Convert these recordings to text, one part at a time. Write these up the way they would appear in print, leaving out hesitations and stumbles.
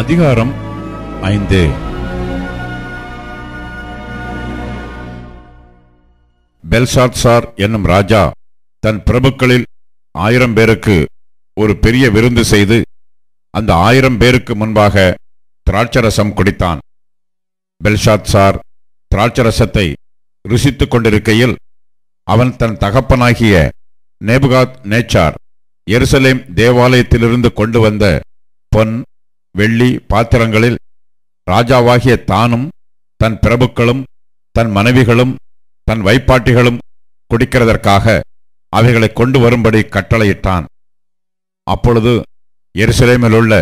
அதிகாரம் 5. பெல்ஷாத்சார் என்னும் ராஜா தன் பிரபுக்களில் 1000 பேருக்கு ஒரு பெரிய விருந்து செய்து அந்த 1000 பேருக்கு முன்பாக திராட்சரசம் குடித்தான். பெல்ஷாத்சார் திராட்சரசத்தை ருசித்துக் கொண்டிருக்கையில் அவன் தன் தகப்பனாகிய நேபுகாத் நேச்சார் எருசலேம் தேவாலயத்திலிருந்து கொண்டு வந்த பொன் வெள்ளி பாத்திரங்களில் ராஜாவாகிய தானும் தன் பிரபுக்களும் தன் மனைவிகளும் தன் வைப்பாட்டிகளும் குடிக்கிறதற்காக அவைகளை கொண்டு வரும்படி கட்டளையிட்டான். அப்பொழுது எருசலேமில் உள்ள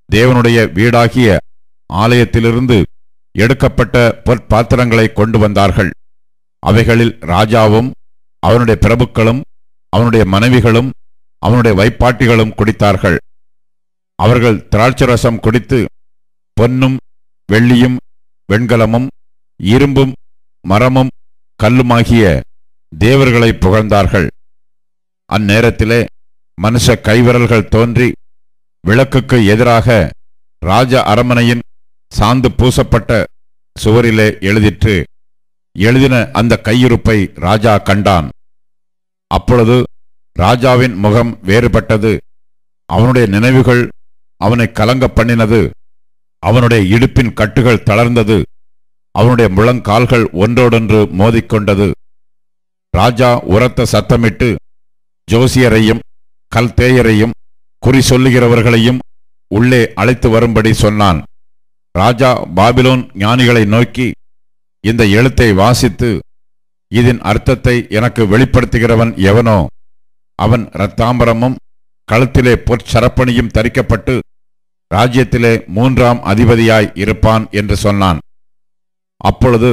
தேவனுடைய வீடாகிய ஆலயத்திலிருந்து எடுக்கப்பட்ட பொற்பாத்திரங்களை கொண்டு வந்தார்கள். அவைகளில் ராஜாவும் அவனுடைய பிரபுக்களும் அவனுடைய மனைவிகளும் அவனுடைய வைப்பாட்டிகளும் குடித்தார்கள். அவர்கள் திராட்சரசம் குடித்து பொன்னும் வெள்ளியும் வெண்கலமும் இரும்பும் மரமும் கல்லுமாகிய தேவர்களை புகழ்ந்தார்கள். அந்நேரத்திலே மனுஷ கைவிரல்கள் தோன்றி விளக்குக்கு எதிராக ராஜ அரமனையின் சாந்து பூசப்பட்ட சுவரிலே எழுதிற்று. எழுதின அந்த கையிருப்பை ராஜா கண்டான். அப்பொழுது ராஜாவின் முகம் வேறுபட்டது. அவனுடைய நினைவுகள் அவனை கலங்க பண்ணினது. அவனுடைய இடுப்பின் கட்டுகள் தளர்ந்தது. அவனுடைய முழங்கால்கள் ஒன்றோடொன்று மோதிக்கொண்டது. ராஜா உரத்த சத்தமிட்டு ஜோசியரையும் கல்தேயரையும் குறி சொல்லுகிறவர்களையும் உள்ளே அழைத்து வரும்படி சொன்னான். ராஜா பாபிலோன் ஞானிகளை நோக்கி, இந்த எழுத்தை வாசித்து இதன் அர்த்தத்தை எனக்கு வெளிப்படுத்துகிறவன் எவனோ அவன் இரத்தாம்பரமும் கழுத்திலே பொற்சரப்பணியும் தரிக்கப்பட்டு ராஜ்யத்திலே 3ஆம் அதிபதியாய் இருப்பான் என்று சொன்னான். அப்பொழுது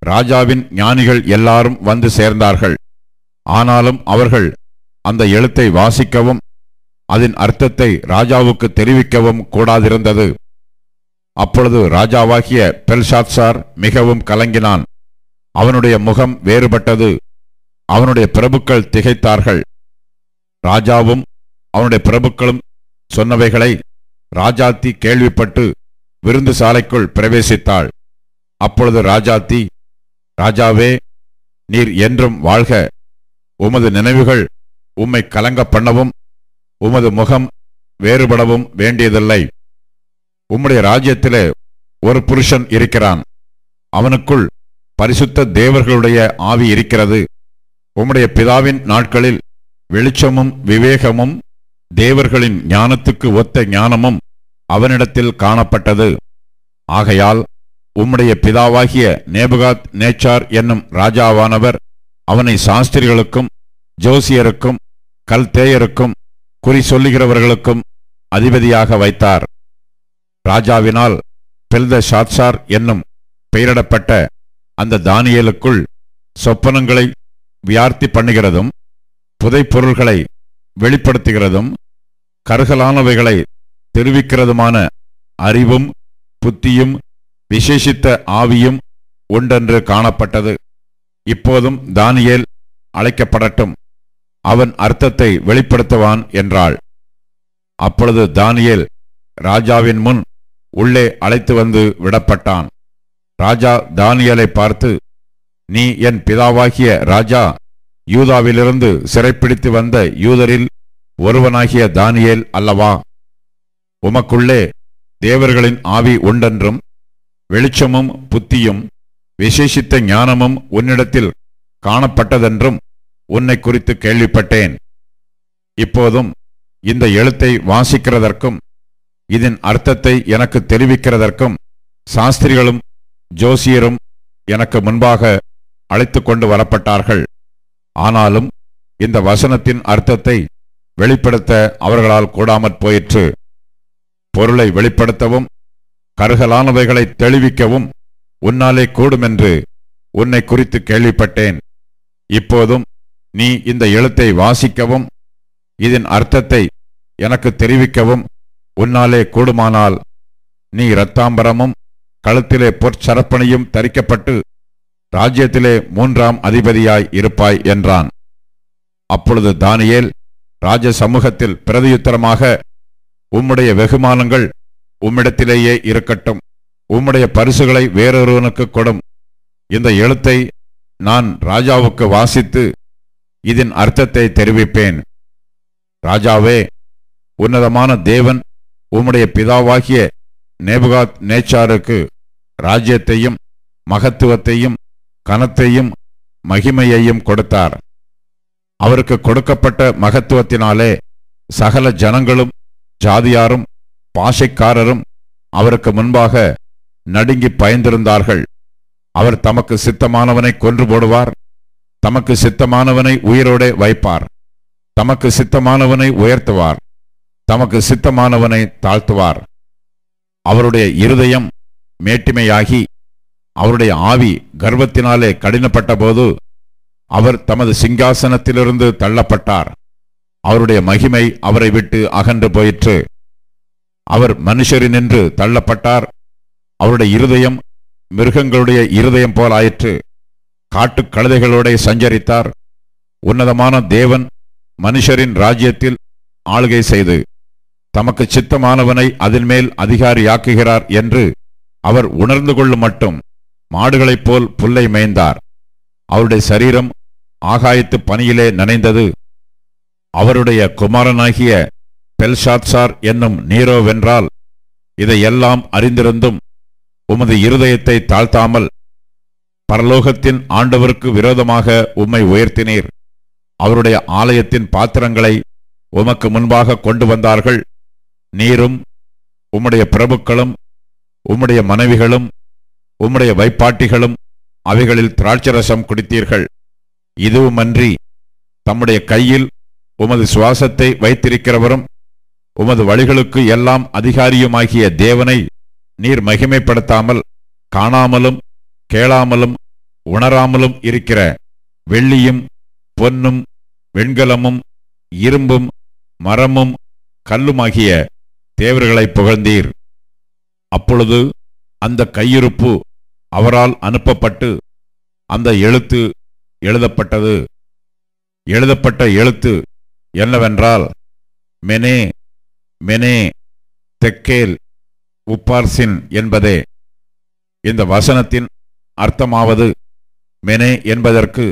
ராஜாவின் ஞானிகள் எல்லாரும் வந்து சேர்ந்தார்கள். ஆனாலும் அவர்கள் அந்த எழுத்தை வாசிக்கவும் அதன் அர்த்தத்தை ராஜாவுக்கு தெரிவிக்கவும் கூடாதிருந்தது. அப்பொழுது ராஜாவாகிய பெல்ஷாத்சார் மிகவும் கலங்கினான். அவனுடைய முகம் வேறுபட்டது. அவனுடைய பிரபுக்கள் திகைத்தார்கள். ராஜாவும் அவனுடைய பிரபுக்களும் சொன்னவைகளை ராஜாத்தி கேள்விப்பட்டு விருந்து சாலைக்குள் பிரவேசித்தாள். அப்பொழுது ராஜாத்தி, ராஜாவே, நீர் என்றும் வாழ்க. உமது நினைவுகள் உம்மை கலங்க பண்ணவும் உமது முகம் வேறுபடவும் வேண்டியதில்லை. உம்முடைய ராஜ்யத்திலே ஒரு புருஷன் இருக்கிறான். அவனுக்குள் பரிசுத்த தேவர்களுடைய ஆவி இருக்கிறது. உம்முடைய பிதாவின் நாட்களில் வெளிச்சமும் விவேகமும் தேவர்களின் ஞானத்துக்கு ஒத்த ஞானமும் அவனிடத்தில் காணப்பட்டது. ஆகையால் உம்முடைய பிதாவாகிய நேபுகாத் நேச்சார் என்னும் ராஜாவானவர் அவனை சாஸ்திரிகளுக்கும் ஜோசியருக்கும் கல்தேயருக்கும் குறி சொல்லுகிறவர்களுக்கும் அதிபதியாக வைத்தார். ராஜாவினால் பெல்தஷாத்சார் என்னும் பெயரிடப்பட்ட அந்த தானியேலுக்குள் சொப்பனங்களை வியார்த்தி பண்ணுகிறதும் புதைப்பொருள்களை வெளிப்படுத்துகிறதும் கருகலானவைகளை தெரிவிக்கிறதுமான அறிவும் புத்தியும் விசேஷித்த ஆவியும் உண்டென்று காணப்பட்டது. இப்போதும் தானியேல் அழைக்கப்படட்டும், அவன் அர்த்தத்தை வெளிப்படுத்துவான் என்றாள். அப்பொழுது தானியேல் ராஜாவின் முன் உள்ளே அழைத்து வந்து விடப்பட்டான். ராஜா தானியேலை பார்த்து, நீ என் பிதாவாகிய ராஜா யூதாவிலிருந்து சிறைப்பிடித்து வந்த யூதரில் ஒருவனாகிய தானியேல் அல்லவா? உமக்குள்ளே தேவர்களின் ஆவி உண்டென்றும் வெளிச்சமும் புத்தியும் விசேஷித்த ஞானமும் உன்னிடத்தில் காணப்பட்டதென்றும் உன்னை குறித்து கேள்விப்பட்டேன். இப்போதும் இந்த எழுத்தை வாசிக்கிறதற்கும் இதன் அர்த்தத்தை எனக்கு தெரிவிக்கிறதற்கும் சாஸ்திரிகளும் ஜோசியரும் எனக்கு முன்பாக அழைத்து கொண்டு வரப்பட்டார்கள். ஆனாலும் இந்த வசனத்தின் அர்த்தத்தை வெளிப்படுத்த அவர்களால் கூடாமற் போயிற்று. பொருளை வெளிப்படுத்தவும் கருகலானவைகளை தெளிவிக்கவும் உன்னாலே கூடுமென்று உன்னை குறித்து கேள்விப்பட்டேன். இப்போதும் நீ இந்த எழுத்தை வாசிக்கவும் இதன் அர்த்தத்தை எனக்கு தெரிவிக்கவும் உன்னாலே கூடுமானால் நீ இரத்தாம்பரமும் கழுத்திலே பொற்சரப்பணியும் தரிக்கப்பட்டு ராஜ்யத்திலே 3ஆம் அதிபதியாய் இருப்பாய் என்றான். அப்பொழுது தானியேல் ராஜ சமூகத்தில் பிரதியுத்தரமாக, உம்முடைய வெகுமானங்கள் உம்மிடத்திலேயே இருக்கட்டும். உம்முடைய பரிசுகளை வேறொருவனுக்கு கொடும். இந்த எழுத்தை நான் ராஜாவுக்கு வாசித்து இதன் அர்த்தத்தை தெரிவிப்பேன். ராஜாவே, உன்னதமான தேவன் உம்முடைய பிதாவாகிய நேபுகாத் நேச்சாருக்கு ராஜ்யத்தையும் மகத்துவத்தையும் கனத்தையும் மகிமையையும் கொடுத்தார். அவருக்கு கொடுக்கப்பட்ட மகத்துவத்தினாலே சகல ஜனங்களும் ஜாதியாரும் பாஷைக்காரரும் அவருக்கு முன்பாக நடுங்கி பயந்திருந்தார்கள். அவர் தமக்கு சித்தமானவனை கொன்று போடுவார், தமக்கு சித்தமானவனை உயிரோடே வைப்பார், தமக்கு சித்தமானவனை உயர்த்துவார், தமக்கு சித்தமானவனை தாழ்த்துவார். அவருடைய இருதயம் மேட்டிமையாகி அவருடைய ஆவி கர்வத்தினாலே கடினப்பட்ட போது அவர் தமது சிங்காசனத்திலிருந்து தள்ளப்பட்டார். அவருடைய மகிமை அவரை விட்டு அகன்று போயிற்று. அவர் மனுஷரினின்று தள்ளப்பட்டார். அவருடைய இருதயம் மிருகங்களுடைய இருதயம் போல் ஆயிற்று. காட்டுக் கழுதைகளோட சஞ்சரித்தார். உன்னதமான தேவன் மனுஷரின் ராஜ்யத்தில் ஆளுகை செய்து தமக்கு சித்தமானவனை அதன் மேல் அதிகாரியாக்குகிறார் என்று அவர் உணர்ந்து கொள்ளும் மட்டும் மாடுகளைப் போல் புல்லை மேய்ந்தார். அவருடைய சரீரம் ஆகாயத்து பனியிலே நனைந்தது. அவருடைய குமாரனாகிய பெல்ஷாத்சார் என்னும் நீரோ வென்றால் இதையெல்லாம் அறிந்திருந்தும் உமது இருதயத்தை தாழ்த்தாமல் பரலோகத்தின் ஆண்டவருக்கு விரோதமாக உம்மை உயர்த்தினீர். அவருடைய ஆலயத்தின் பாத்திரங்களை உமக்கு முன்பாக கொண்டு வந்தார்கள். நீரும் உம்முடைய பிரபுக்களும் உம்முடைய மனைவிகளும் உம்முடைய வைப்பாட்டிகளும் அவைகளில் திராட்சரசம் குடித்தீர்கள். இதுவுமன்றி தம்முடைய கையில் உமது சுவாசத்தை வைத்திருக்கிறவரும் உமது வழிகளுக்கு எல்லாம் அதிகாரியுமாகிய தேவனை நீர் மகிமைப்படுத்தாமல் காணாமலும் கேளாமலும் உணராமலும் இருக்கிற வெள்ளியும் பொன்னும் வெண்கலமும் இரும்பும் மரமும் கல்லுமாகிய தேவர்களை புகழ்ந்தீர். அப்பொழுது அந்த கையிருப்பு அவரால் அனுப்பப்பட்டு அந்த எழுத்து எழுதப்பட்டது. எழுதப்பட்ட எழுத்து என்னவென்றால், மெனே மெனே தெக்கேல் உப்பார்சின் என்பதே. இந்த வசனத்தின் அர்த்தமாவது, மெனே என்பதற்கு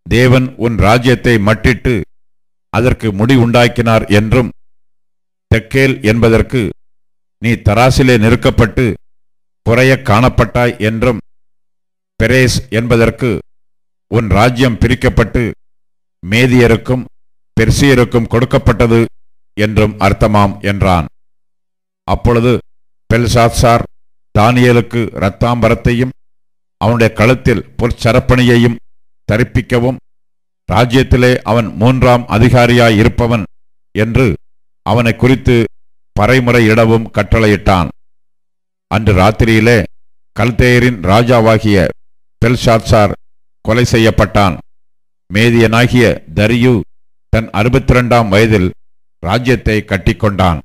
தேவன் உன் ராஜ்யத்தை மட்டிட்டு அதற்கு முடி உண்டாக்கினார் என்றும், தெக்கேல் என்பதற்கு நீ தராசிலே நிறுக்கப்பட்டு குறைய காணப்பட்டாய் என்றும், பெரேஸ் என்பதற்கு உன் ராஜ்யம் பிரிக்கப்பட்டு மேதியருக்கும் பெர்சியருக்கும் கொடுக்கப்பட்டது என்றும் அர்த்தமாம் என்றான். அப்பொழுது பெல்ஷாத்சார் தானியேலுக்கு இரத்தாம்பரத்தையும் அவனுடைய கழுத்தில் பொற்சரப்பணியையும் தரிப்பிக்கவும், ராஜ்யத்திலே அவன் 3ஆம் அதிகாரியாய் இருப்பவன் என்று அவனை குறித்து பறைமுறையிடவும் கட்டளையிட்டான். அன்று ராத்திரியிலே கல்தேயரின் ராஜாவாகிய பெல்ஷாத்சார் கொலை செய்யப்பட்டான். மேதியனாகிய தரியு தன் 62ஆம் வயதில் ராஜ்யத்தை கட்டிக்கொண்டான்.